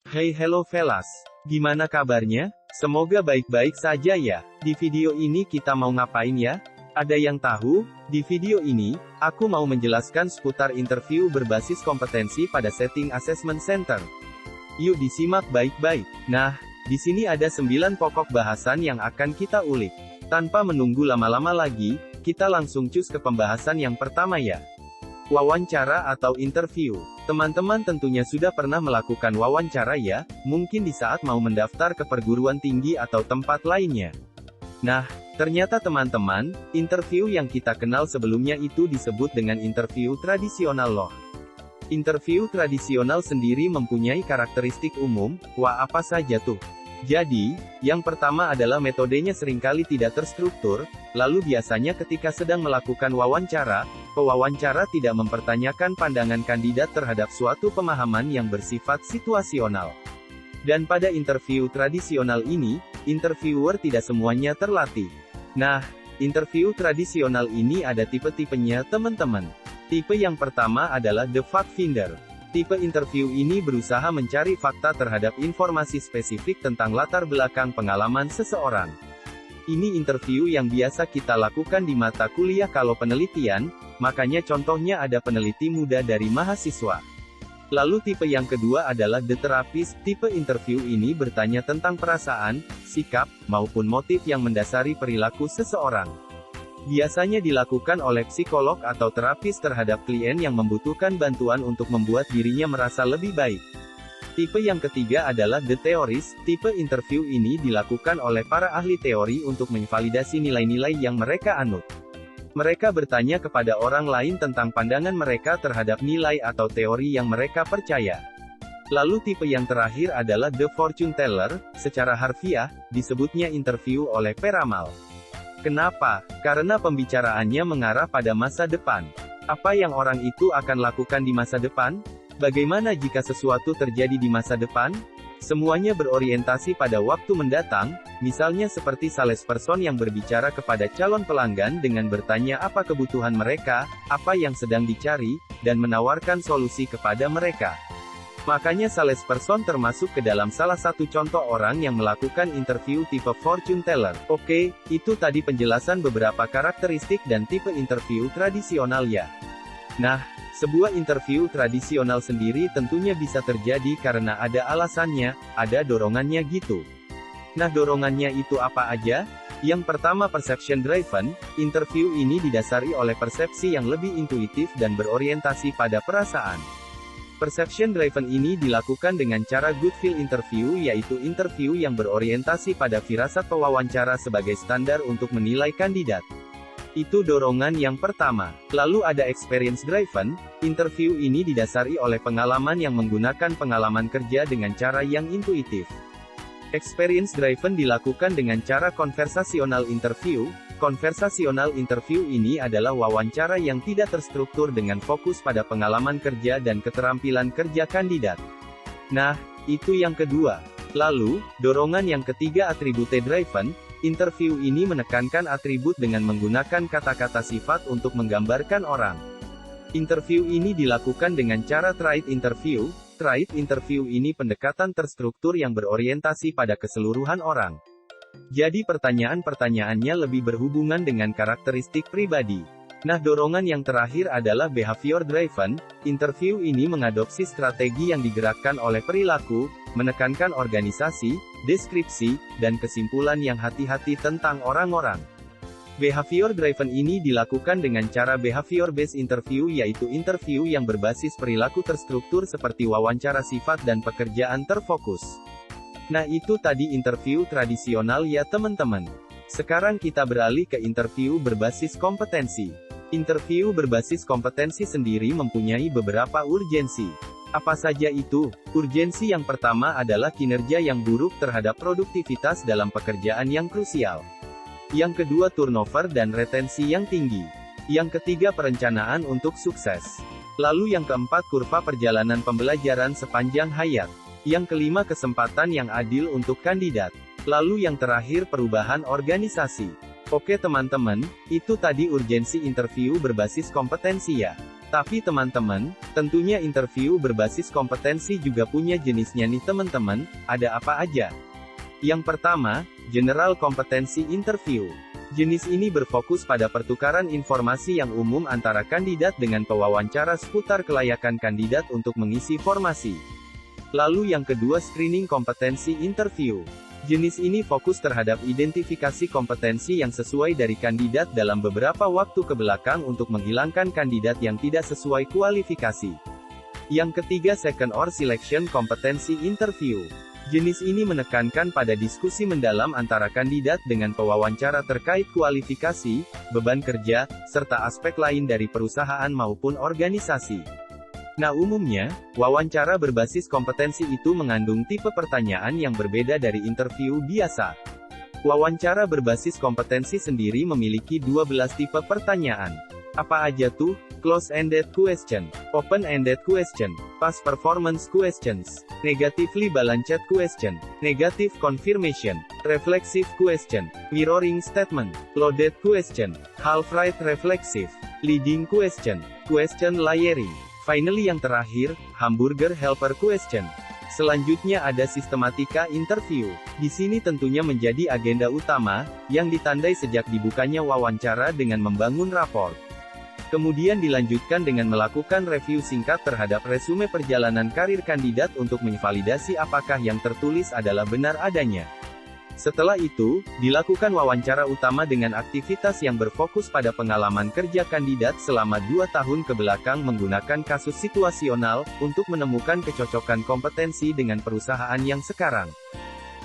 Hey hello fellas, gimana kabarnya? Semoga baik-baik saja ya. Di video ini kita mau ngapain ya? Ada yang tahu? Di video ini, aku mau menjelaskan seputar interview berbasis kompetensi pada setting assessment center. Yuk disimak baik-baik. Nah, di sini ada 9 pokok bahasan yang akan kita ulik. Tanpa menunggu lama-lama lagi, kita langsung cus ke pembahasan yang pertama ya. Wawancara atau interview. Teman-teman tentunya sudah pernah melakukan wawancara ya, mungkin di saat mau mendaftar ke perguruan tinggi atau tempat lainnya. Nah, ternyata teman-teman, interview yang kita kenal sebelumnya itu disebut dengan interview tradisional loh. Interview tradisional sendiri mempunyai karakteristik umum, wah apa saja tuh? Jadi, yang pertama adalah metodenya seringkali tidak terstruktur, lalu biasanya ketika sedang melakukan wawancara, pewawancara tidak mempertanyakan pandangan kandidat terhadap suatu pemahaman yang bersifat situasional. Dan pada interview tradisional ini, interviewer tidak semuanya terlatih. Nah, interview tradisional ini ada tipe-tipenya teman-teman. Tipe yang pertama adalah the fact finder. Tipe interview ini berusaha mencari fakta terhadap informasi spesifik tentang latar belakang pengalaman seseorang. Ini interview yang biasa kita lakukan di mata kuliah kalau penelitian, makanya contohnya ada peneliti muda dari mahasiswa. Lalu tipe yang kedua adalah the therapist. Tipe interview ini bertanya tentang perasaan, sikap, maupun motif yang mendasari perilaku seseorang. Biasanya dilakukan oleh psikolog atau terapis terhadap klien yang membutuhkan bantuan untuk membuat dirinya merasa lebih baik. Tipe yang ketiga adalah the theorist. Tipe interview ini dilakukan oleh para ahli teori untuk menvalidasi nilai-nilai yang mereka anut. Mereka bertanya kepada orang lain tentang pandangan mereka terhadap nilai atau teori yang mereka percaya. Lalu tipe yang terakhir adalah the fortune teller. Secara harfiah, disebutnya interview oleh peramal. Kenapa? Karena pembicaraannya mengarah pada masa depan. Apa yang orang itu akan lakukan di masa depan? Bagaimana jika sesuatu terjadi di masa depan? Semuanya berorientasi pada waktu mendatang, misalnya seperti salesperson yang berbicara kepada calon pelanggan dengan bertanya apa kebutuhan mereka, apa yang sedang dicari, dan menawarkan solusi kepada mereka. Makanya salesperson termasuk ke dalam salah satu contoh orang yang melakukan interview tipe fortune teller. Oke, itu tadi penjelasan beberapa karakteristik dan tipe interview tradisional ya. Nah, sebuah interview tradisional sendiri tentunya bisa terjadi karena ada alasannya, ada dorongannya gitu. Nah dorongannya itu apa aja? Yang pertama perception driven, interview ini didasari oleh persepsi yang lebih intuitif dan berorientasi pada perasaan. Perception driven ini dilakukan dengan cara good feel interview, yaitu interview yang berorientasi pada firasat pewawancara sebagai standar untuk menilai kandidat. Itu dorongan yang pertama. Lalu ada experience driven, interview ini didasari oleh pengalaman yang menggunakan pengalaman kerja dengan cara yang intuitif. Experience driven dilakukan dengan cara konversasional interview. Konversasional interview ini adalah wawancara yang tidak terstruktur dengan fokus pada pengalaman kerja dan keterampilan kerja kandidat. Nah, itu yang kedua. Lalu, dorongan yang ketiga attribute driven, interview ini menekankan atribut dengan menggunakan kata-kata sifat untuk menggambarkan orang. Interview ini dilakukan dengan cara trait interview. Trait interview ini pendekatan terstruktur yang berorientasi pada keseluruhan orang. Jadi pertanyaan-pertanyaannya lebih berhubungan dengan karakteristik pribadi. Nah dorongan yang terakhir adalah behavior driven, interview ini mengadopsi strategi yang digerakkan oleh perilaku, menekankan organisasi, deskripsi, dan kesimpulan yang hati-hati tentang orang-orang. Behavior driven ini dilakukan dengan cara behavior based interview, yaitu interview yang berbasis perilaku terstruktur seperti wawancara sifat dan pekerjaan terfokus. Nah itu tadi interview tradisional ya teman-teman. Sekarang kita beralih ke interview berbasis kompetensi. Interview berbasis kompetensi sendiri mempunyai beberapa urgensi. Apa saja itu? Urgensi yang pertama adalah kinerja yang buruk terhadap produktivitas dalam pekerjaan yang krusial. Yang kedua turnover dan retensi yang tinggi. Yang ketiga perencanaan untuk sukses. Lalu yang keempat kurva perjalanan pembelajaran sepanjang hayat. Yang kelima kesempatan yang adil untuk kandidat. Lalu yang terakhir perubahan organisasi. Oke teman-teman, itu tadi urgensi interview berbasis kompetensi ya. Tapi teman-teman, tentunya interview berbasis kompetensi juga punya jenisnya nih teman-teman, ada apa aja? Yang pertama, General Competency Interview. Jenis ini berfokus pada pertukaran informasi yang umum antara kandidat dengan pewawancara seputar kelayakan kandidat untuk mengisi formasi. Lalu yang kedua Screening Competency Interview. Jenis ini fokus terhadap identifikasi kompetensi yang sesuai dari kandidat dalam beberapa waktu kebelakang untuk menghilangkan kandidat yang tidak sesuai kualifikasi. Yang ketiga Second or Selection Competency Interview. Jenis ini menekankan pada diskusi mendalam antara kandidat dengan pewawancara terkait kualifikasi, beban kerja, serta aspek lain dari perusahaan maupun organisasi. Nah umumnya, wawancara berbasis kompetensi itu mengandung tipe pertanyaan yang berbeda dari interview biasa. Wawancara berbasis kompetensi sendiri memiliki 12 tipe pertanyaan. Apa aja tuh? Close-ended question, open-ended question, past performance questions, negatively balanced question, negative confirmation, reflexive question, mirroring statement, loaded question, half-right reflexive, leading question, question layering. Finally yang terakhir, hamburger helper question. Selanjutnya ada sistematika interview. Di sini tentunya menjadi agenda utama, yang ditandai sejak dibukanya wawancara dengan membangun raport. Kemudian dilanjutkan dengan melakukan review singkat terhadap resume perjalanan karir kandidat untuk menvalidasi apakah yang tertulis adalah benar adanya. Setelah itu, dilakukan wawancara utama dengan aktivitas yang berfokus pada pengalaman kerja kandidat selama 2 tahun ke belakang menggunakan kasus situasional, untuk menemukan kecocokan kompetensi dengan perusahaan yang sekarang.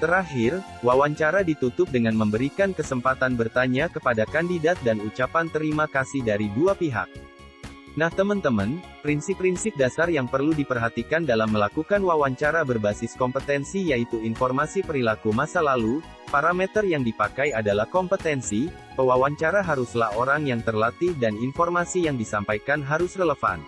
Terakhir, wawancara ditutup dengan memberikan kesempatan bertanya kepada kandidat dan ucapan terima kasih dari dua pihak. Nah teman-teman, prinsip-prinsip dasar yang perlu diperhatikan dalam melakukan wawancara berbasis kompetensi yaitu informasi perilaku masa lalu, parameter yang dipakai adalah kompetensi, pewawancara haruslah orang yang terlatih dan informasi yang disampaikan harus relevan.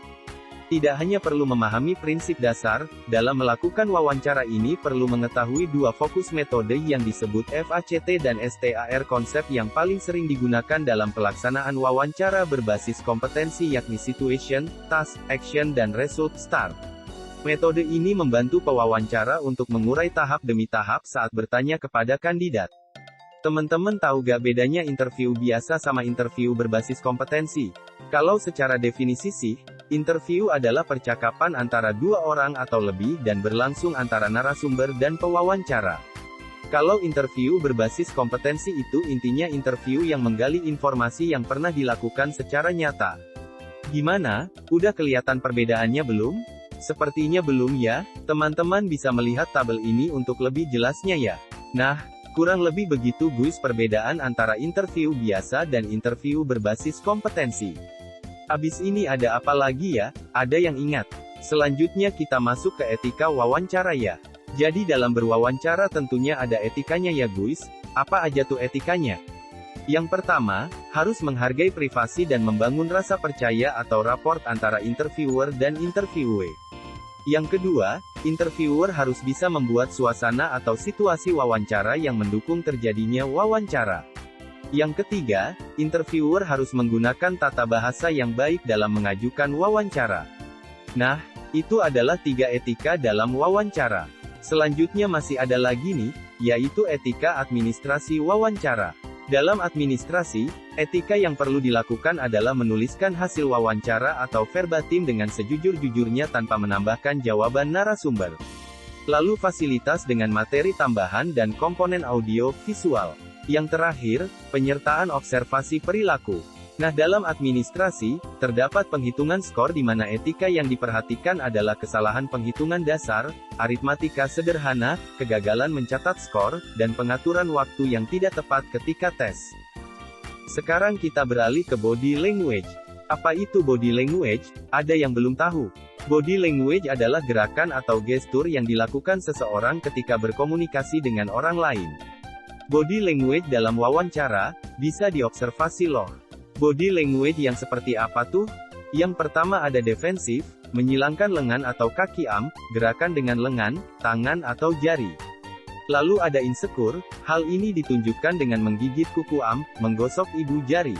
Tidak hanya perlu memahami prinsip dasar, dalam melakukan wawancara ini perlu mengetahui dua fokus metode yang disebut FACT dan STAR konsep yang paling sering digunakan dalam pelaksanaan wawancara berbasis kompetensi yakni Situation, Task, Action dan Result Start. Metode ini membantu pewawancara untuk mengurai tahap demi tahap saat bertanya kepada kandidat. Teman-teman tahu gak bedanya interview biasa sama interview berbasis kompetensi? Kalau secara definisi sih, interview adalah percakapan antara dua orang atau lebih dan berlangsung antara narasumber dan pewawancara. Kalau interview berbasis kompetensi itu intinya interview yang menggali informasi yang pernah dilakukan secara nyata. Gimana? Udah kelihatan perbedaannya belum? Sepertinya belum ya, teman-teman bisa melihat tabel ini untuk lebih jelasnya ya. Nah, kurang lebih begitu guys perbedaan antara interview biasa dan interview berbasis kompetensi. Abis ini ada apa lagi ya? Ada yang ingat? Selanjutnya kita masuk ke etika wawancara ya. Jadi dalam berwawancara tentunya ada etikanya ya guys. Apa aja tuh etikanya? Yang pertama, harus menghargai privasi dan membangun rasa percaya atau rapport antara interviewer dan interviewee. Yang kedua, interviewer harus bisa membuat suasana atau situasi wawancara yang mendukung terjadinya wawancara. Yang ketiga, interviewer harus menggunakan tata bahasa yang baik dalam mengajukan wawancara. Nah, itu adalah 3 etika dalam wawancara. Selanjutnya masih ada lagi nih, yaitu etika administrasi wawancara. Dalam administrasi, etika yang perlu dilakukan adalah menuliskan hasil wawancara atau verbatim dengan sejujur-jujurnya tanpa menambahkan jawaban narasumber. Lalu fasilitas dengan materi tambahan dan komponen audio visual. Yang terakhir, penyertaan observasi perilaku. Nah dalam administrasi, terdapat penghitungan skor di mana etika yang diperhatikan adalah kesalahan penghitungan dasar, aritmatika sederhana, kegagalan mencatat skor, dan pengaturan waktu yang tidak tepat ketika tes. Sekarang kita beralih ke body language. Apa itu body language? Ada yang belum tahu. Body language adalah gerakan atau gestur yang dilakukan seseorang ketika berkomunikasi dengan orang lain. Body language dalam wawancara, bisa diobservasi loh. Body language yang seperti apa tuh? Yang pertama ada defensif, menyilangkan lengan atau kaki gerakan dengan lengan, tangan atau jari. Lalu ada insecure, hal ini ditunjukkan dengan menggigit kuku menggosok ibu jari.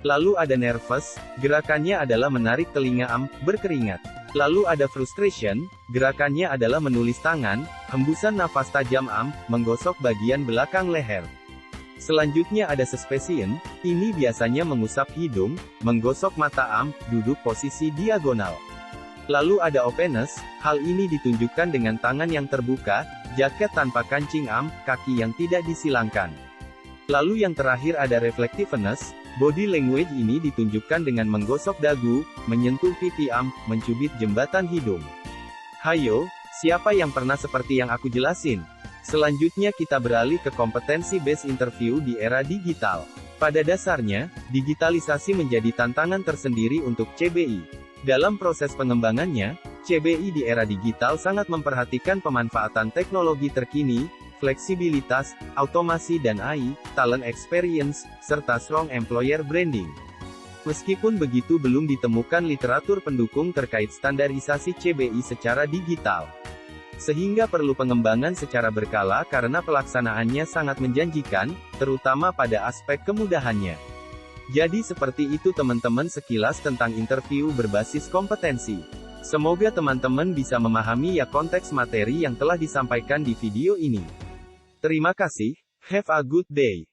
Lalu ada nervous, gerakannya adalah menarik telinga berkeringat. Lalu ada frustration, gerakannya adalah menulis tangan, hembusan nafas tajam menggosok bagian belakang leher. Selanjutnya ada suspicion, ini biasanya mengusap hidung, menggosok mata duduk posisi diagonal. Lalu ada openness, hal ini ditunjukkan dengan tangan yang terbuka, jaket tanpa kancing kaki yang tidak disilangkan. Lalu yang terakhir ada reflectiveness, body language ini ditunjukkan dengan menggosok dagu, menyentuh pipi mencubit jembatan hidung. Hayo, siapa yang pernah seperti yang aku jelasin? Selanjutnya kita beralih ke kompetensi based interview di era digital. Pada dasarnya, digitalisasi menjadi tantangan tersendiri untuk CBI. Dalam proses pengembangannya, CBI di era digital sangat memperhatikan pemanfaatan teknologi terkini, fleksibilitas, automasi dan AI, talent experience, serta strong employer branding. Meskipun begitu belum ditemukan literatur pendukung terkait standarisasi CBI secara digital. Sehingga perlu pengembangan secara berkala karena pelaksanaannya sangat menjanjikan, terutama pada aspek kemudahannya. Jadi seperti itu teman-teman sekilas tentang interview berbasis kompetensi. Semoga teman-teman bisa memahami konteks materi yang telah disampaikan di video ini. Terima kasih, have a good day.